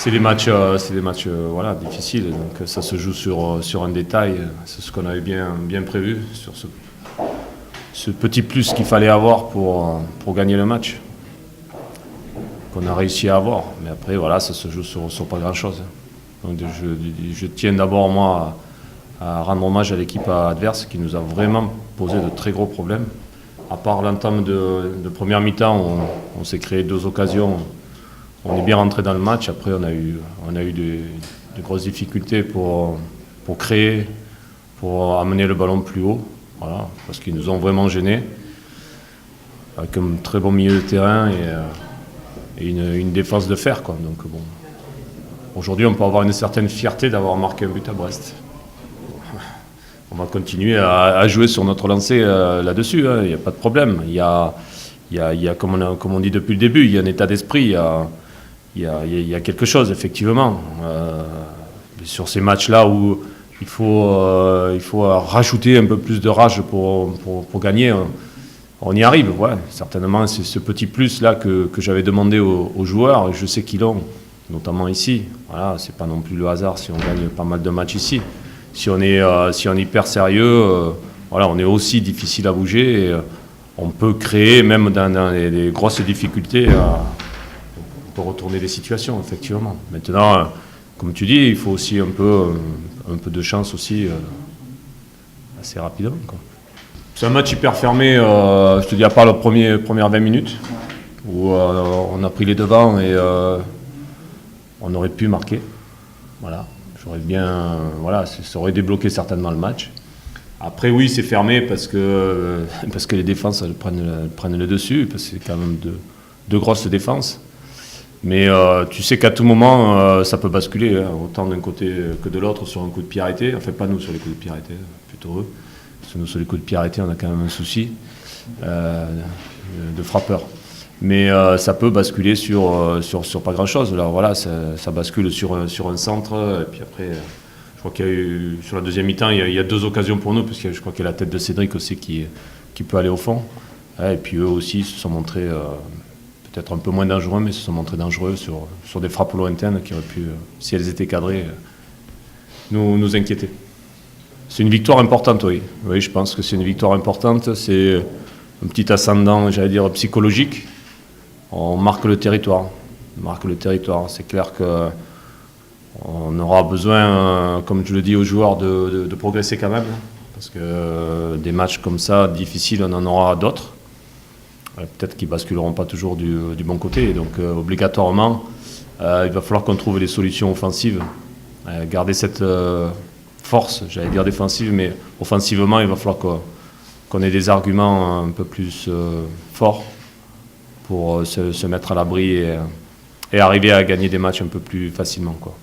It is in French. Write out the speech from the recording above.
c'est des matchs voilà, difficiles. Donc ça se joue sur un détail. C'est ce qu'on avait bien prévu sur ce petit plus qu'il fallait avoir pour gagner le match. Qu'on a réussi à avoir. Mais après, voilà, ça se joue sur pas grand-chose. Donc je tiens d'abord, moi, à rendre hommage à l'équipe adverse qui nous a vraiment posé de très gros problèmes. À part l'entame de première mi-temps, on s'est créé 2 occasions. On est bien rentré dans le match. Après, on a eu de grosses difficultés pour créer, pour amener le ballon plus haut. Voilà, parce qu'ils nous ont vraiment gênés. Avec un très bon milieu de terrain et une défense de fer, quoi. Donc, bon. Aujourd'hui, on peut avoir une certaine fierté d'avoir marqué un but à Brest. On va continuer à jouer sur notre lancée là-dessus, hein. Il n'y a pas de problème. Il y a comme on dit depuis le début, il y a un état d'esprit, il y a quelque chose, effectivement. Sur ces matchs-là où il faut rajouter un peu plus de rage pour gagner, on y arrive. Ouais. Certainement, c'est ce petit plus-là que j'avais demandé aux joueurs, et je sais qu'ils l'ont, notamment ici. Voilà, c'est pas non plus le hasard si on gagne pas mal de matchs ici. Si on est hyper sérieux, voilà, on est aussi difficile à bouger. Et, on peut créer, même dans les grosses difficultés, on peut retourner les situations, effectivement. Maintenant, comme tu dis, il faut aussi un peu de chance aussi, assez rapidement, quoi. C'est un match hyper fermé, je te dis, à part les premières 20 minutes, où on a pris les devants et on aurait pu marquer. Voilà. Voilà, ça aurait débloqué certainement le match. Après, oui, c'est fermé parce que les défenses elles prennent le dessus, parce que c'est quand même de grosses défenses. Mais tu sais qu'à tout moment, ça peut basculer, hein, autant d'un côté que de l'autre sur un coup de pied arrêté. Enfin, pas nous sur les coups de pied arrêtés, plutôt eux. Parce que nous, sur les coups de pied arrêtés, on a quand même un souci de frappeur. Mais ça peut basculer sur pas grand-chose. Alors voilà, ça bascule sur un centre, et puis après... Je crois qu'il y a eu, sur la deuxième mi-temps, il y a 2 occasions pour nous, parce que je crois qu'il y a la tête de Cédric aussi qui peut aller au fond. Et puis eux aussi se sont montrés peut-être un peu moins dangereux, mais se sont montrés dangereux sur des frappes lointaines qui auraient pu, si elles étaient cadrées, nous inquiéter. C'est une victoire importante, oui. Oui, je pense que c'est une victoire importante. C'est un petit ascendant, j'allais dire, psychologique. On marque le territoire. C'est clair que on aura besoin, comme je le dis aux joueurs, de progresser quand même, parce que des matchs comme ça, difficiles, on en aura d'autres. Peut-être qu'ils ne basculeront pas toujours du bon côté. Et donc, obligatoirement, il va falloir qu'on trouve des solutions offensives. Garder cette force, j'allais dire défensive, mais offensivement, il va falloir qu'on ait des arguments un peu plus forts pour se mettre à l'abri et arriver à gagner des matchs un peu plus facilement, quoi.